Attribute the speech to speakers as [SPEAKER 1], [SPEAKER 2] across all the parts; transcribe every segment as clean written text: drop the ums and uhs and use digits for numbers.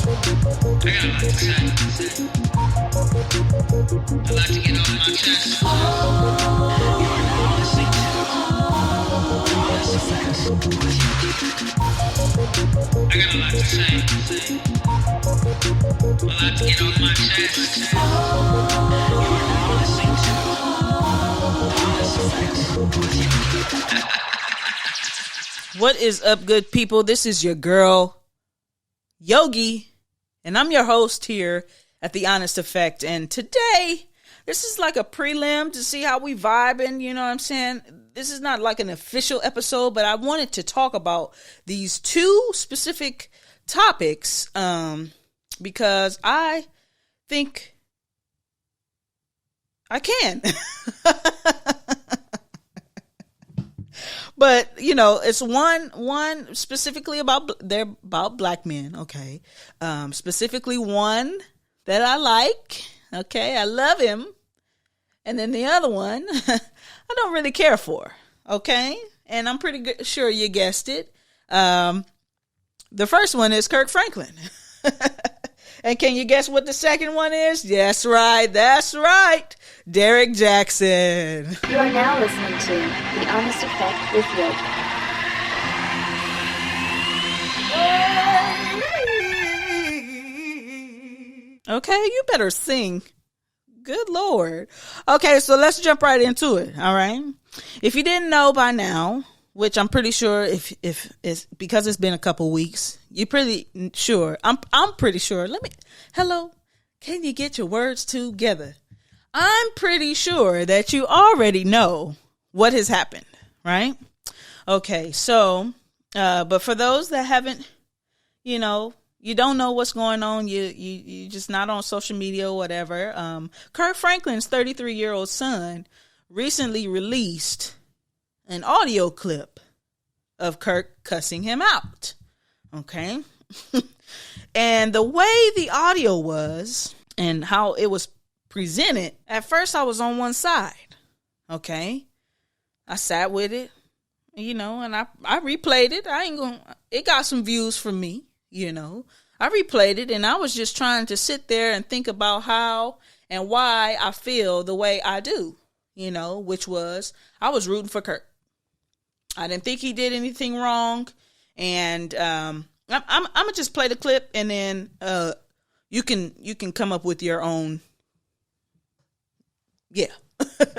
[SPEAKER 1] I got a lot to say. A lot to get off my chest. You are now listening to Honest Effects with Hoodie. I got a lot to say. A lot to get off my chest. You are now listening to Honest Effects with Hoodie.
[SPEAKER 2] What is up, good people? This is your girl, Yogi, and I'm your host here at The Honest Effect. And today, this is like a prelim to see how we vibing, you know what I'm saying? This is not like an official episode, but I wanted to talk about these two specific topics because I think I can. But, you know, it's one specifically about black men, okay? Specifically one that I like, okay? I love him. And then the other one, I don't really care for, okay? And I'm pretty sure you guessed it. The first one is Kirk Franklin. And can you guess what the second one is? That's right. Derrick Jaxn.
[SPEAKER 3] You are now listening to The Honest Effect with Yogi.
[SPEAKER 2] Okay, you better sing. Good Lord. Okay, so let's jump right into it, all right? If you didn't know by now, which I'm pretty sure if it's because it's been a couple weeks, you're pretty sure. I'm pretty sure. Hello, can you get your words together? I'm pretty sure that you already know what has happened, right? Okay, so, but for those that haven't, you don't know what's going on, you just not on social media or whatever. Kirk Franklin's 33-year-old son recently released an audio clip of Kirk cussing him out. Okay. And the way the audio was and how it was presented, at first I was on one side. Okay. I sat with it, and I replayed it. It got some views from me, I replayed it, and I was just trying to sit there and think about how and why I feel the way I do, which was I was rooting for Kirk. I didn't think he did anything wrong, and I'm gonna just play the clip, and then you can come up with your own. Yeah.
[SPEAKER 4] Okay,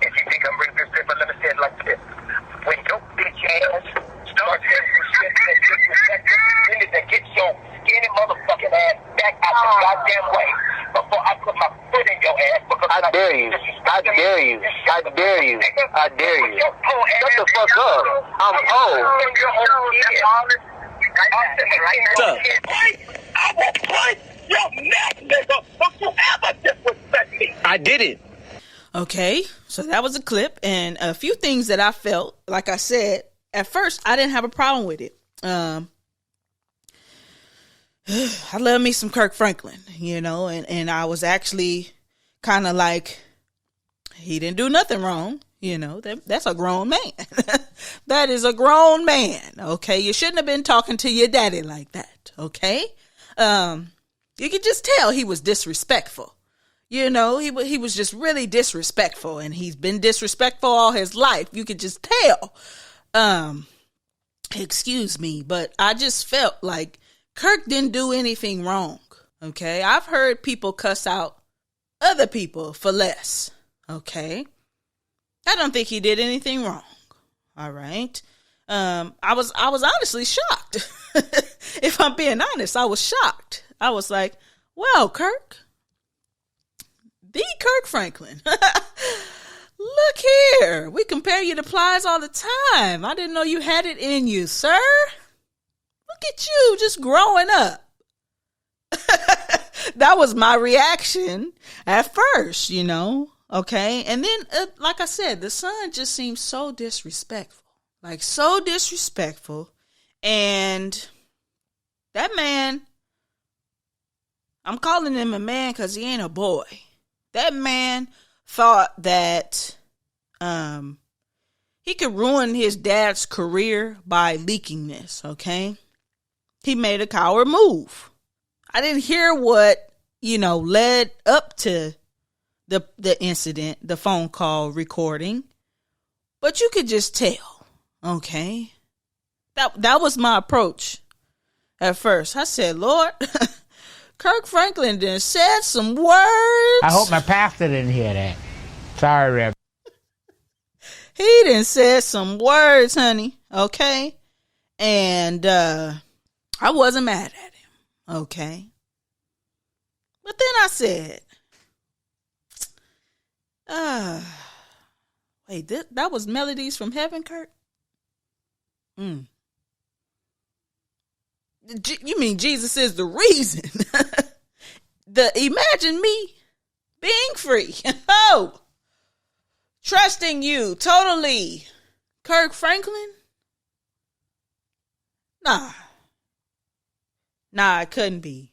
[SPEAKER 4] if you think I'm really disrespectful, let me say it like this. When your bitch ass starts getting disrespectful, you need to get your skinny motherfucking ass back out the goddamn way before I put my foot in your ass. Because I dare you. I dare you. I dare you. I dare you. Shut the fuck up. I'm old. I will punch your neck, nigga, if you ever disrespect me. I did it.
[SPEAKER 2] Okay, so that was a clip, and a few things that I felt, like I said, at first, I didn't have a problem with it. I love me some Kirk Franklin, and I was actually kind of like, he didn't do nothing wrong, that's a grown man. That is a grown man, okay? You shouldn't have been talking to your daddy like that, okay? You could just tell he was disrespectful. He was just really disrespectful, and he's been disrespectful all his life. You could just tell. Excuse me, but I just felt like Kirk didn't do anything wrong. Okay. I've heard people cuss out other people for less. Okay. I don't think he did anything wrong. All right. I was honestly shocked. If I'm being honest, I was shocked. I was like, well, Kirk. The Kirk Franklin. Look here. We compare you to Plies all the time. I didn't know you had it in you, sir. Look at you just growing up. That was my reaction at first, Okay. And then, like I said, the son just seemed so disrespectful. Like, so disrespectful. And that man, I'm calling him a man because he ain't a boy. That man thought that he could ruin his dad's career by leaking this, okay? he made a coward move. I didn't hear what, led up to the incident, the phone call recording, but you could just tell. Okay. That was my approach at first. I said, Lord, Kirk Franklin done said some words.
[SPEAKER 5] I hope my pastor didn't hear that. Sorry, Rev.
[SPEAKER 2] He done said some words, honey. Okay. And I wasn't mad at him. Okay. But then I said, wait, that was Melodies from Heaven, Kirk? You mean Jesus is the reason? Imagine me being free. Oh, trusting you totally. Kirk Franklin? Nah, it couldn't be.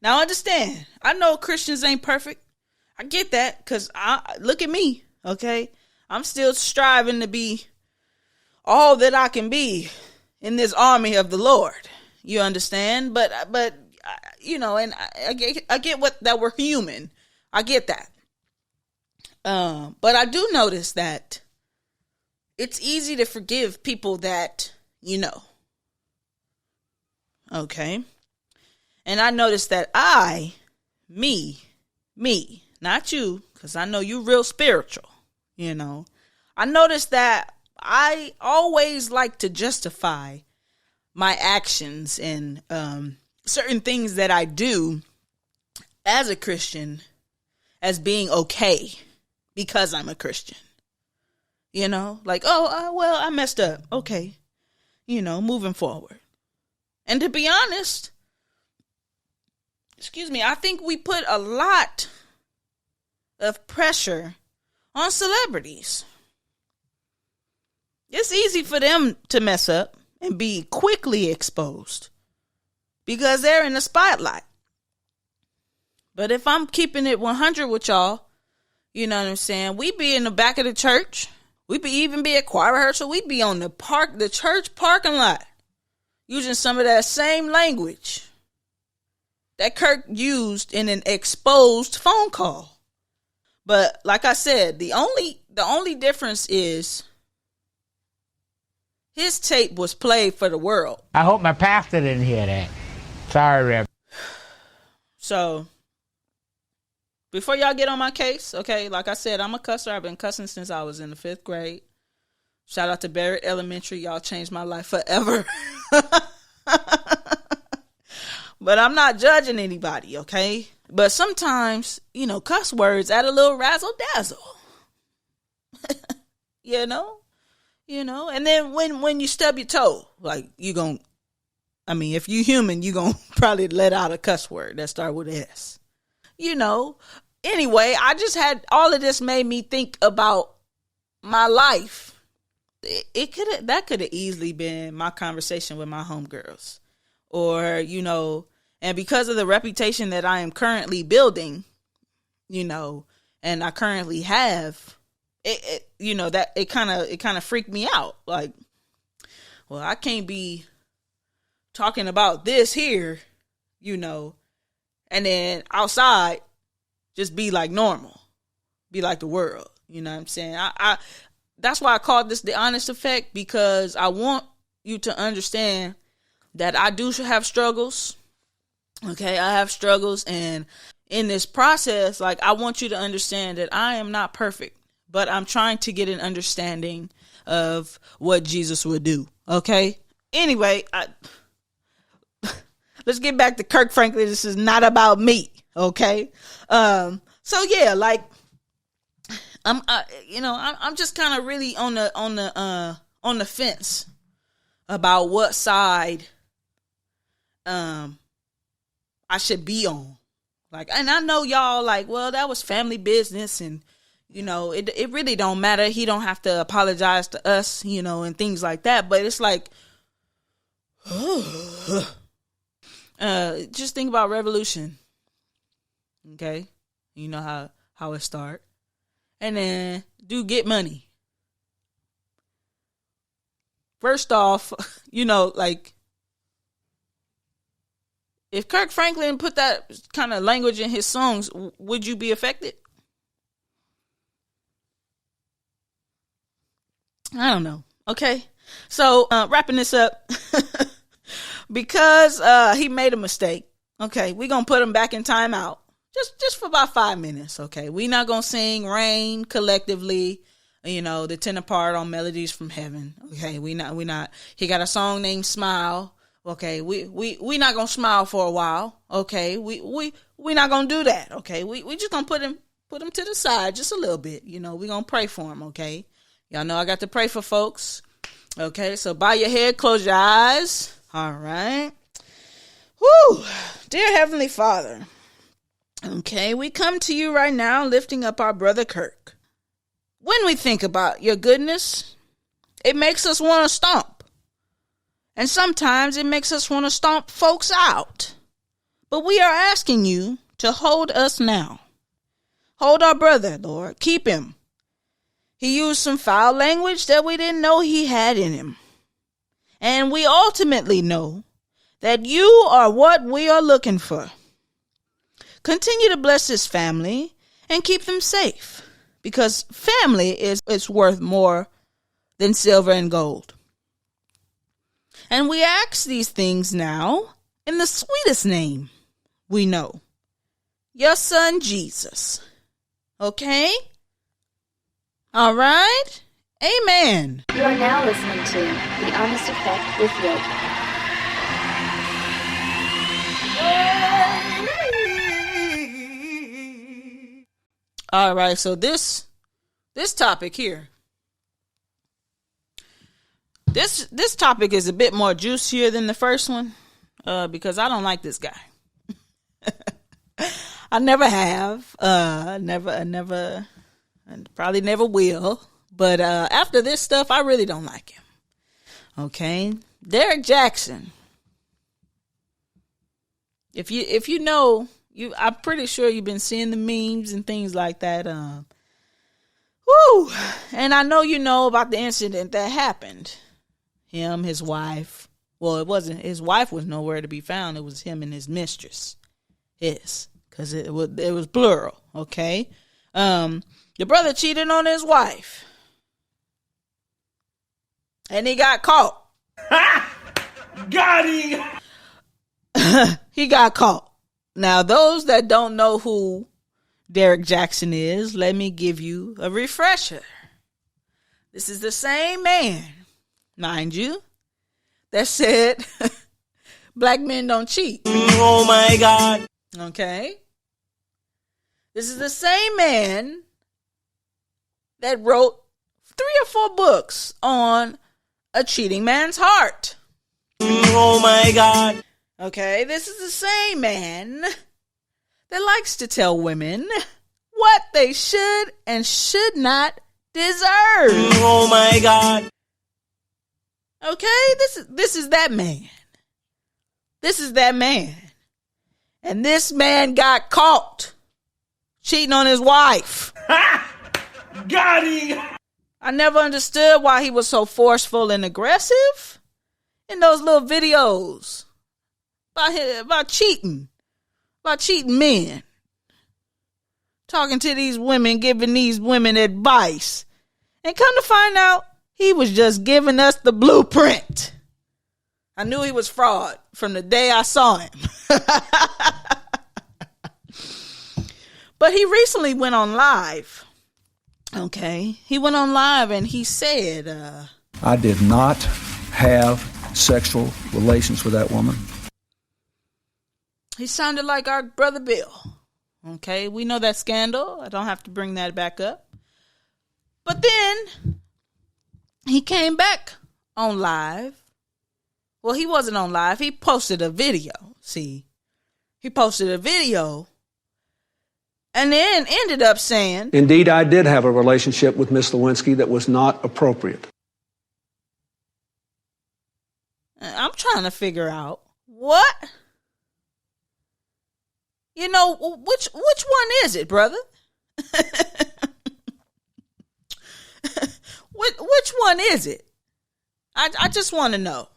[SPEAKER 2] Now understand, I know Christians ain't perfect. I get that, because look at me, okay? I'm still striving to be all that I can be in this army of the Lord. You understand? But and I get that we're human. I get that. But I do notice that it's easy to forgive people that Okay. And I noticed that me, not you, because I know you real spiritual, I noticed that I always like to justify my actions and certain things that I do as a Christian as being okay because I'm a Christian. Like, well, I messed up. Okay. Moving forward. And to be honest, I think we put a lot of pressure on celebrities. It's easy for them to mess up and be quickly exposed because they're in the spotlight. But if I'm keeping it 100 with y'all, you know what I'm saying? We be in the back of the church. We even be at choir rehearsal. We be on the church parking lot using some of that same language that Kirk used in an exposed phone call. But like I said, the only difference is his tape was played for the world.
[SPEAKER 5] I hope my pastor didn't hear that. Sorry, Rev.
[SPEAKER 2] So, before y'all get on my case, okay, like I said, I'm a cusser. I've been cussing since I was in the 5th grade. Shout out to Barrett Elementary. Y'all changed my life forever. But I'm not judging anybody, okay? But sometimes, cuss words add a little razzle dazzle. And then when you stub your toe, like if you human, you gonna probably let out a cuss word that start with S. Anyway, I just had all of this made me think about my life. That could have easily been my conversation with my homegirls. Or, and because of the reputation that I am currently building, and I currently have, it kind of freaked me out. Like, well, I can't be talking about this here, and then outside just be like normal, be like the world. You know what I'm saying? I that's why I called this the honest effect, because I want you to understand that I do have struggles. Okay, I have struggles, and in this process, like, I want you to understand that I am not perfect, but I'm trying to get an understanding of what Jesus would do. Okay. Anyway, let's get back to Kirk Franklin. This is not about me. Okay. So yeah, like, I'm just kind of really on the fence about what side I should be on. Like, and I know y'all like, well, that was family business, and it really don't matter. He don't have to apologize to us, and things like that. But it's like, just think about Revolution. Okay, you know how it start, and then Get Money. First off, like, If Kirk Franklin put that kind of language in his songs, would you be affected? I don't know. Okay. So, wrapping this up, because he made a mistake. Okay, we're going to put him back in timeout. Just for about 5 minutes, okay? We're not going to sing Rain collectively, the tenor part on Melodies from Heaven. Okay, we not. He got a song named Smile. Okay, we not going to smile for a while. Okay, we not going to do that. Okay, we just going to put him to the side just a little bit. We're going to pray for him, okay? Y'all know I got to pray for folks. Okay, so bow your head, close your eyes. All right. Whew. Dear Heavenly Father, okay, we come to you right now lifting up our brother Kirk. When we think about your goodness, it makes us want to stomp. And sometimes it makes us want to stomp folks out. But we are asking you to hold us now. Hold our brother, Lord. Keep him. He used some foul language that we didn't know he had in him. And we ultimately know that you are what we are looking for. Continue to bless his family and keep them safe, because family is worth more than silver and gold. And we ask these things now in the sweetest name we know, your son Jesus. Okay? All right? Amen.
[SPEAKER 3] You are now listening to The Honest Effect with Yoke.
[SPEAKER 2] All right, so this topic here, this topic is a bit more juicier than the first one, because I don't like this guy. I never have, never, and probably never will. But after this stuff, I really don't like him. Okay, Derrick Jaxn. If you know, I'm pretty sure you've been seeing the memes and things like that. Whoo! And I know you know about the incident that happened. Him, his wife. Well, it wasn't. His wife was nowhere to be found. It was him and his mistress. Yes, because it was plural. Okay. The brother cheated on his wife. And he got caught.
[SPEAKER 6] Got him!
[SPEAKER 2] He got caught. Now, those that don't know who Derrick Jaxn is, let me give you a refresher. This is the same man, mind you, that said black men don't cheat.
[SPEAKER 6] Oh my God.
[SPEAKER 2] Okay? This is the same man that wrote 3 or 4 books on a cheating man's heart.
[SPEAKER 6] Oh my God.
[SPEAKER 2] Okay, this is the same man that likes to tell women what they should and should not deserve.
[SPEAKER 6] Oh my God.
[SPEAKER 2] Okay, this is that man. This is that man. And this man got caught cheating on his wife.
[SPEAKER 6] Got him!
[SPEAKER 2] I never understood why he was so forceful and aggressive in those little videos about cheating men, talking to these women, giving these women advice, and come to find out he was just giving us the blueprint. I knew he was fraud from the day I saw him. But he recently went on live. Okay, he went on live and he said,
[SPEAKER 7] I did not have sexual relations with that woman.
[SPEAKER 2] He sounded like our brother Bill. Okay, we know that scandal. I don't have to bring that back up. But then he came back on live. Well, he wasn't on live. He posted a video. See, he posted a video and then ended up saying,
[SPEAKER 7] Indeed, I did have a relationship with Miss Lewinsky that was not appropriate.
[SPEAKER 2] I'm trying to figure out what? You know, which one is it, brother? Which one is it? I just want to know.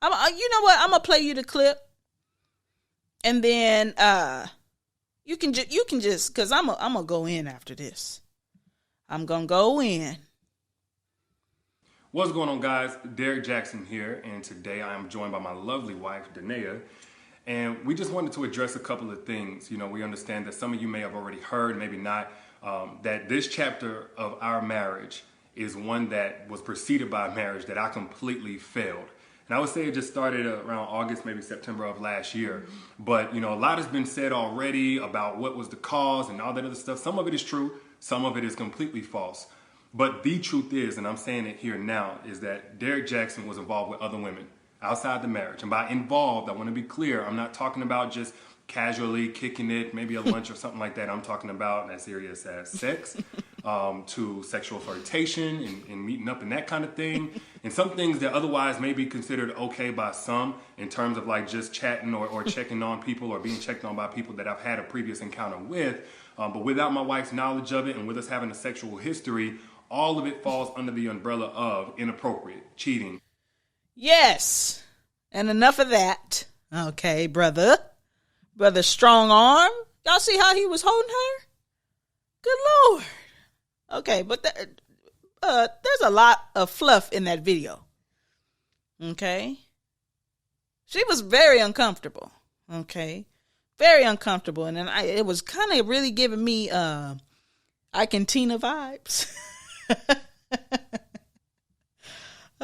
[SPEAKER 2] You know what? I'm going to play you the clip. And then you can just because I'm gonna go in after this. I'm gonna go in.
[SPEAKER 8] What's going on, guys? Derrick Jaxn here, and today I am joined by my lovely wife, Danae, and we just wanted to address a couple of things. You know, we understand that some of you may have already heard, maybe not, that this chapter of our marriage is one that was preceded by a marriage that I completely failed. And I would say it just started around August, maybe September of last year. But, you know, a lot has been said already about what was the cause and all that other stuff. Some of it is true. Some of it is completely false. But the truth is, and I'm saying it here now, is that Derrick Jaxn was involved with other women outside the marriage. And by involved, I want to be clear, I'm not talking about just casually kicking it, maybe a lunch or something like that. I'm talking about as serious as sex, to sexual flirtation and meeting up and that kind of thing. And some things that otherwise may be considered okay by some in terms of like just chatting or checking on people or being checked on by people that I've had a previous encounter with. But without my wife's knowledge of it and with us having a sexual history, all of it falls under the umbrella of inappropriate, cheating.
[SPEAKER 2] Yes. And enough of that. Okay, brother. Brother Strong Arm. Y'all see how he was holding her? Good Lord. Okay, but there's a lot of fluff in that video. Okay. She was very uncomfortable. Okay. Very uncomfortable. And then it was kind of really giving me Ike and Tina vibes.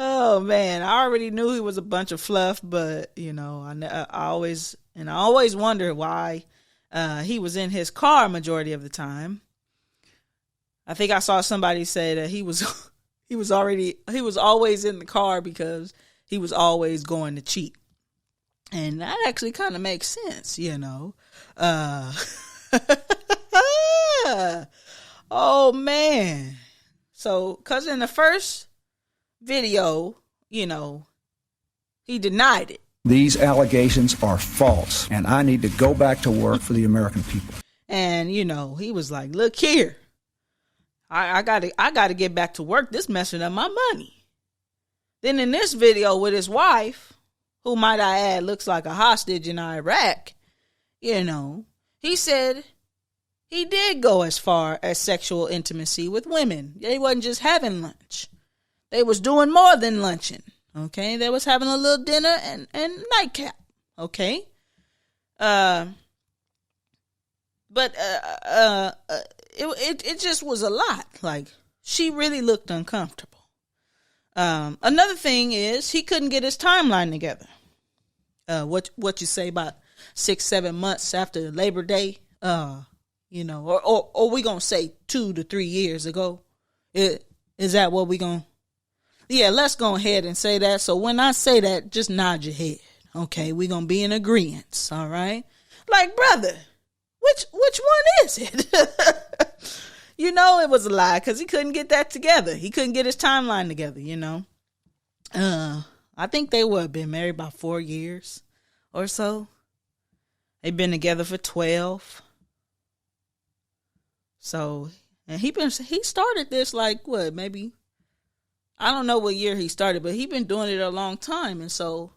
[SPEAKER 2] Oh man, I already knew he was a bunch of fluff, but you know, I always wonder why he was in his car majority of the time. I think I saw somebody say that he was always in the car because he was always going to cheat, and that actually kind of makes sense, you know. Oh man. So, because in the first video, you know, he denied it.
[SPEAKER 7] These allegations are false, and I need to go back to work for the American people.
[SPEAKER 2] And, you know, he was like, look here, I gotta get back to work. This messing up my money. Then in this video with his wife, who might I add looks like a hostage in Iraq, you know, he said he did go as far as sexual intimacy with women. They wasn't just having lunch. They was doing more than lunching. Okay. They was having a little dinner and nightcap. Okay. But it just was a lot. Like, she really looked uncomfortable. Another thing is he couldn't get his timeline together. What you say about 6-7 months after Labor Day, you know, or we gonna say 2 to 3 years ago. Is that what we gonna? Yeah, let's go ahead and say that. So when I say that, just nod your head. Okay, we gonna be in agreement. All right. Like, brother, which one is it? You know, it was a lie because he couldn't get that together. He couldn't get his timeline together. You know. I think they would have been married about 4 years or so. They've been together for 12. So, and he started this like what, maybe, I don't know what year he started, but he been doing it a long time. And so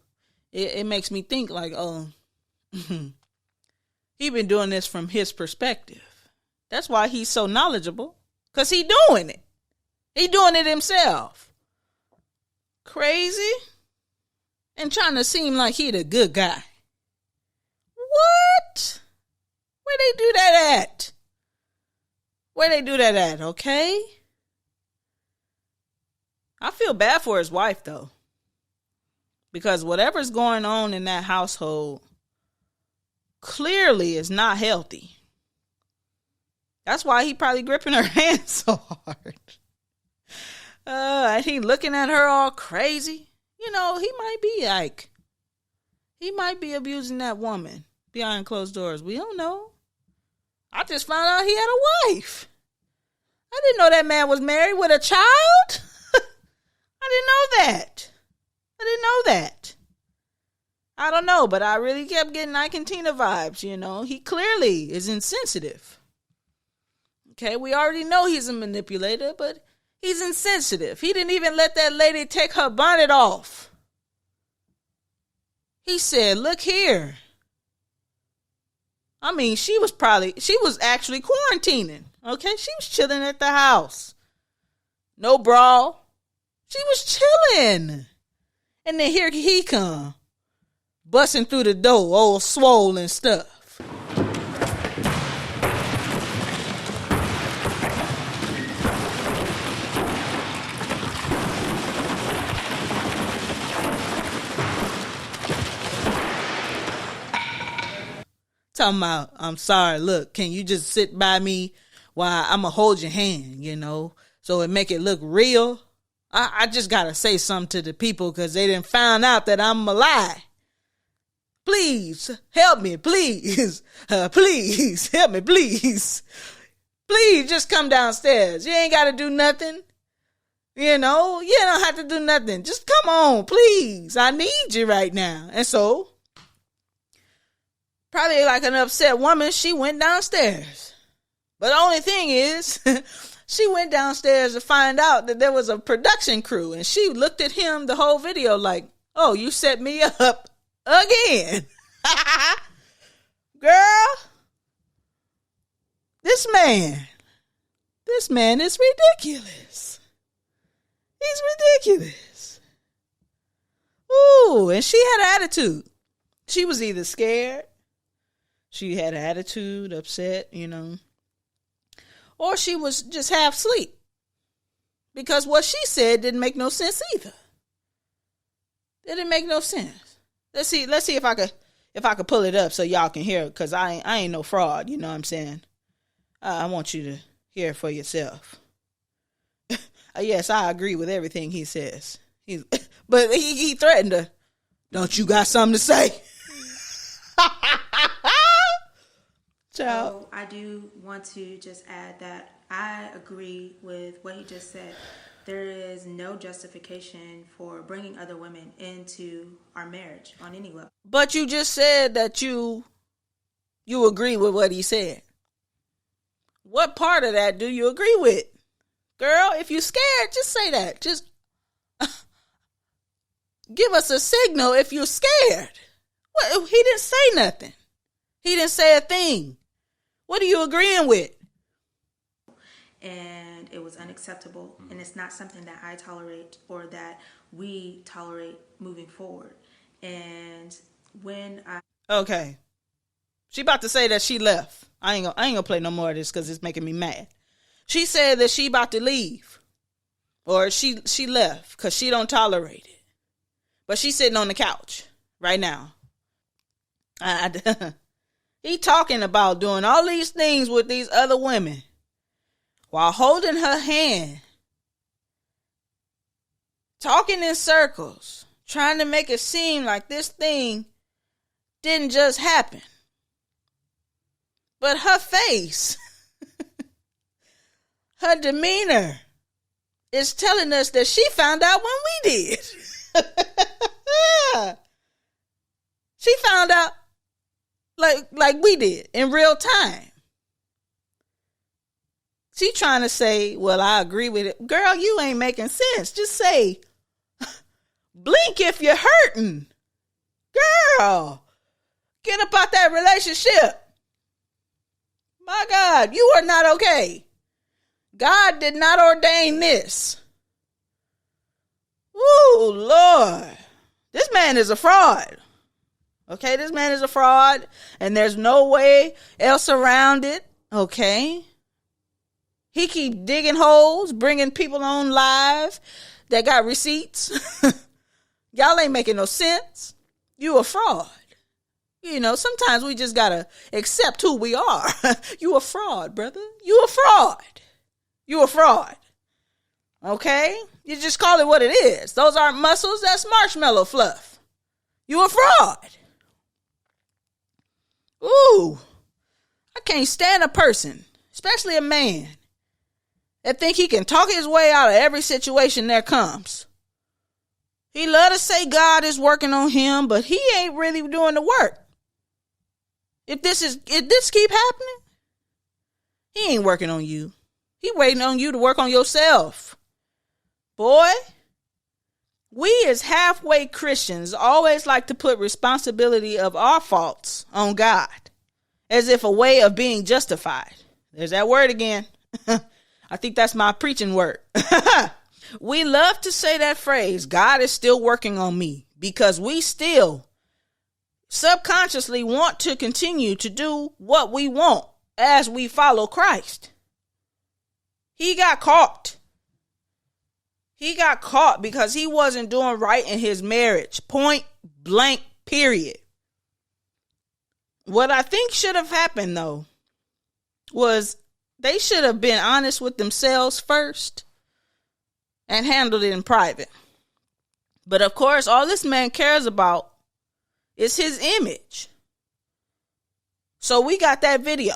[SPEAKER 2] it makes me think like, oh, he been doing this from his perspective. That's why he's so knowledgeable, because he doing it. He doing it himself. Crazy. And trying to seem like he the good guy. What? Where they do that at? Where they do that at, okay? I feel bad for his wife, though. Because whatever's going on in that household clearly is not healthy. That's why he probably gripping her hand so hard. And he looking at her all crazy. You know, he might be like, he might be abusing that woman behind closed doors. We don't know. I just found out he had a wife. I didn't know that man was married with a child. I didn't know that. I don't know, but I really kept getting Ike and Tina vibes, you know. He clearly is insensitive. Okay, we already know he's a manipulator, but he's insensitive. He didn't even let that lady take her bonnet off. He said, look here. I mean, she was actually quarantining. Okay, she was chilling at the house. No brawl. She was chilling. And then here he come, busting through the door, all swole and stuff. Talking about, I'm sorry, look, can you just sit by me while I'm going to hold your hand, so it make it look real? I just got to say something to the people because they didn't find out that I'm a lie. Please, help me, please. Please, help me, please. Please, just come downstairs. You ain't got to do nothing. You don't have to do nothing. Just come on, please. I need you right now. And so, probably like an upset woman, she went downstairs. But the only thing is, she went downstairs to find out that there was a production crew. And she looked at him the whole video like, oh, you set me up again. Girl, this man is ridiculous. He's ridiculous. Ooh, and she had an attitude. She was either scared, she had an attitude, upset, or she was just half asleep. Because what she said didn't make no sense either. It didn't make no sense. Let's see if I could pull it up so y'all can hear it, because I ain't no fraud, you know what I'm saying? I want you to hear it for yourself. Yes, I agree with everything he says. But he threatened her. Don't you got something to say?
[SPEAKER 9] So I do want to just add that I agree with what he just said. There is no justification for bringing other women into our marriage on any level.
[SPEAKER 2] But you just said that you agree with what he said. What part of that do you agree with? Girl, if you're scared, just say that. Just give us a signal if you're scared. Well, he didn't say nothing. He didn't say a thing. What are you agreeing with?
[SPEAKER 9] And it was unacceptable. And it's not something that I tolerate or that we tolerate moving forward. And
[SPEAKER 2] Okay. She about to say that she left. I ain't gonna play no more of this because it's making me mad. She said that she about to leave. Or she left because she don't tolerate it. But she's sitting on the couch right now. He talking about doing all these things with these other women while holding her hand, talking in circles, trying to make it seem like this thing didn't just happen. But her face, her demeanor is telling us that she found out when we did. She found out like we did in real time. She trying to say, well, I agree with it. Girl, you ain't making sense. Just say, blink if you're hurting. Girl, get up out that relationship. My God, you are not okay. God did not ordain this. Ooh, Lord. This man is a fraud. Okay, this man is a fraud, and there's no way else around it. Okay. He keep digging holes, bringing people on live that got receipts. Y'all ain't making no sense. You a fraud. Sometimes we just gotta accept who we are. You a fraud, brother. You a fraud. You a fraud. Okay? You just call it what it is. Those aren't muscles. That's marshmallow fluff. You a fraud. Ooh. I can't stand a person, especially a man, that think he can talk his way out of every situation there comes. He love to say God is working on him, but he ain't really doing the work. If this keep happening, he ain't working on you. He waiting on you to work on yourself. Boy, we as halfway Christians always like to put responsibility of our faults on God as if a way of being justified. There's that word again. I think that's my preaching word. We love to say that phrase, God is still working on me, because we still subconsciously want to continue to do what we want as we follow Christ. He got caught. He got caught because he wasn't doing right in his marriage. Point blank, period. What I think should have happened, though, was they should have been honest with themselves first and handled it in private. But of course, all this man cares about is his image. So we got that video.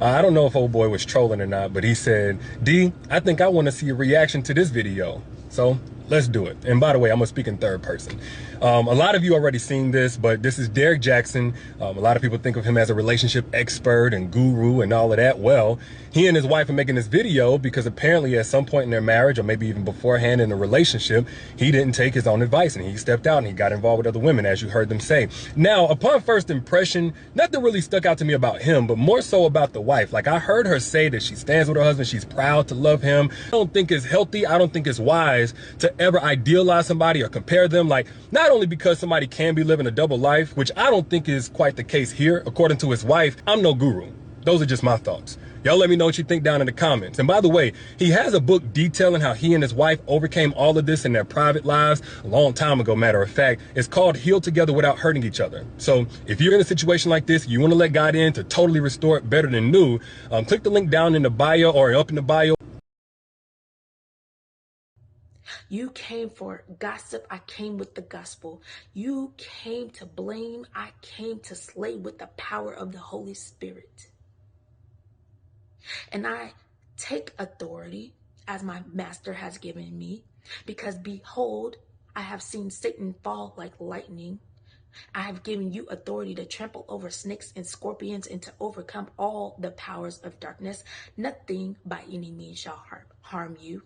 [SPEAKER 8] I don't know if old boy was trolling or not, but he said, D, I think I want to see a reaction to this video. So let's do it. And by the way, I'm going to speak in third person. A lot of you already seen this, but this is Derrick Jaxn. A lot of people think of him as a relationship expert and guru and all of that. Well, he and his wife are making this video because apparently at some point in their marriage, or maybe even beforehand in the relationship, he didn't take his own advice and he stepped out and he got involved with other women, as you heard them say. Now, upon first impression, nothing really stuck out to me about him, but more so about the wife. Like, I heard her say that she stands with her husband. She's proud to love him. I don't think it's healthy. I don't think it's wise to ever idealize somebody or compare them. Like, not only because somebody can be living a double life, which I don't think is quite the case here. According to his wife, I'm no guru. Those are just my thoughts. Y'all let me know what you think down in the comments. And by the way, he has a book detailing how he and his wife overcame all of this in their private lives a long time ago, matter of fact. It's called Heal Together Without Hurting Each Other. So if you're in a situation like this, you want to let God in to totally restore it better than new, click the link down in the bio or up in the bio.
[SPEAKER 10] You came for gossip, I came with the gospel. You came to blame, I came to slay with the power of the Holy Spirit. And I take authority as my master has given me, because behold, I have seen Satan fall like lightning. I have given you authority to trample over snakes and scorpions and to overcome all the powers of darkness. Nothing by any means shall harm you.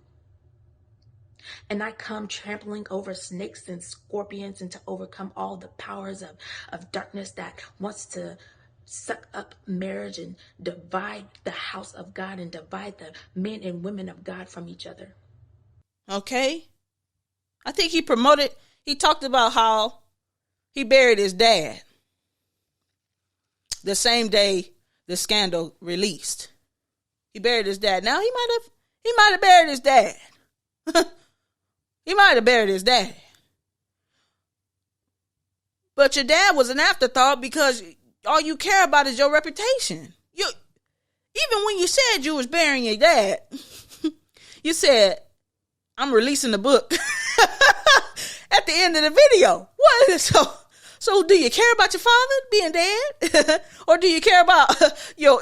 [SPEAKER 10] And I come trampling over snakes and scorpions and to overcome all the powers of darkness that wants to suck up marriage and divide the house of God and divide the men and women of God from each other.
[SPEAKER 2] Okay. I think he talked about how he buried his dad the same day the scandal released. He buried his dad. Now he might have buried his dad. He might have buried his dad. But your dad was an afterthought because all you care about is your reputation. Even when you said you was burying your dad, you said, I'm releasing the book at the end of the video. What is so do you care about your father being dead? Or do you care about your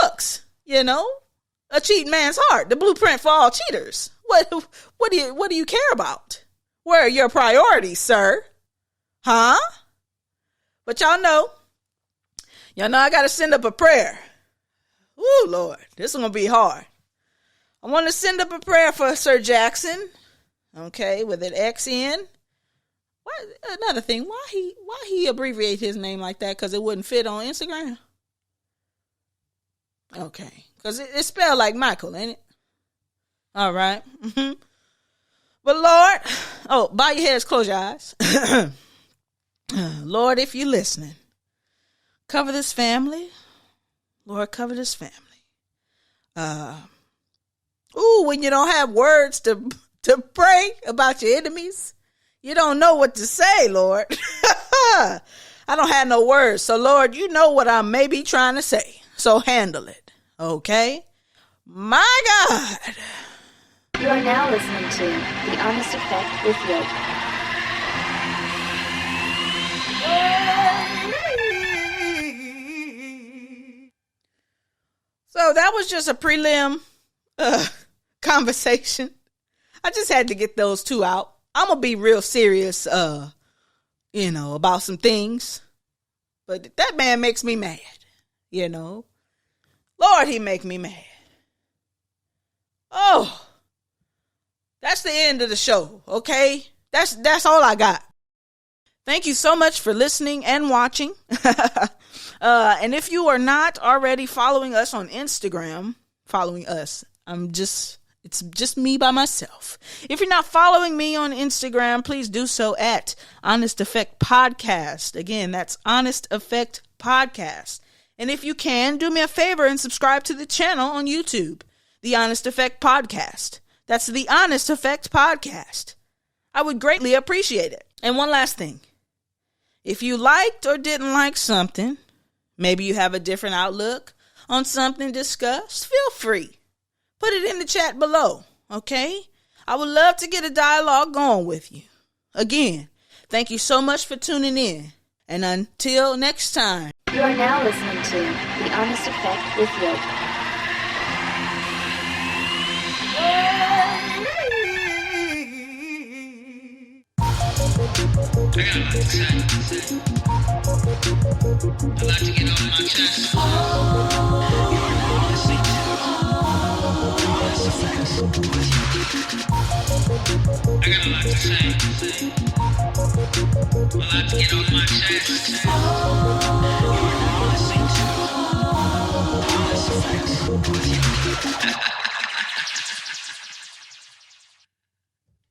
[SPEAKER 2] books? You know? A cheating man's heart, the blueprint for all cheaters. What do you care about? Where are your priorities, sir? Huh? But y'all know I got to send up a prayer. Ooh, Lord, this is going to be hard. I want to send up a prayer for Sir Jaxn. Okay, with an X in. Another thing, why he abbreviate his name like that? Because it wouldn't fit on Instagram? Okay, because it's spelled like Michael, ain't it? All right. Mm-hmm. But Lord, bow your heads, close your eyes. Lord, if you're listening, cover this family. Lord, cover this family. When you don't have words to pray about your enemies, you don't know what to say, Lord. I don't have no words. So, Lord, you know what I may be trying to say. So handle it. Okay? My God.
[SPEAKER 3] You are now listening to The Honest Effect with Yoke.
[SPEAKER 2] So that was just a prelim conversation. I just had to get those two out. I'm going to be real serious, about some things. But that man makes me mad, Lord, he make me mad. Oh, that's the end of the show, okay? That's all I got. Thank you so much for listening and watching. And if you are not already following us on Instagram, it's just me by myself. If you're not following me on Instagram, please do so at Honest Effect Podcast. Again, that's Honest Effect Podcast. And if you can, do me a favor and subscribe to the channel on YouTube, The Honest Effect Podcast. That's The Honest Effect Podcast. I would greatly appreciate it. And one last thing. If you liked or didn't like something, maybe you have a different outlook on something discussed, feel free. Put it in the chat below, okay? I would love to get a dialogue going with you. Again, thank you so much for tuning in. And until next time.
[SPEAKER 3] You are now listening to The Honest Effect with Yoke.
[SPEAKER 1] I got a lot to say. A lot to get off my chest. You are now listening to Honest Effects with Yoke. I got a lot to say. A lot to get off my chest. You are now listening to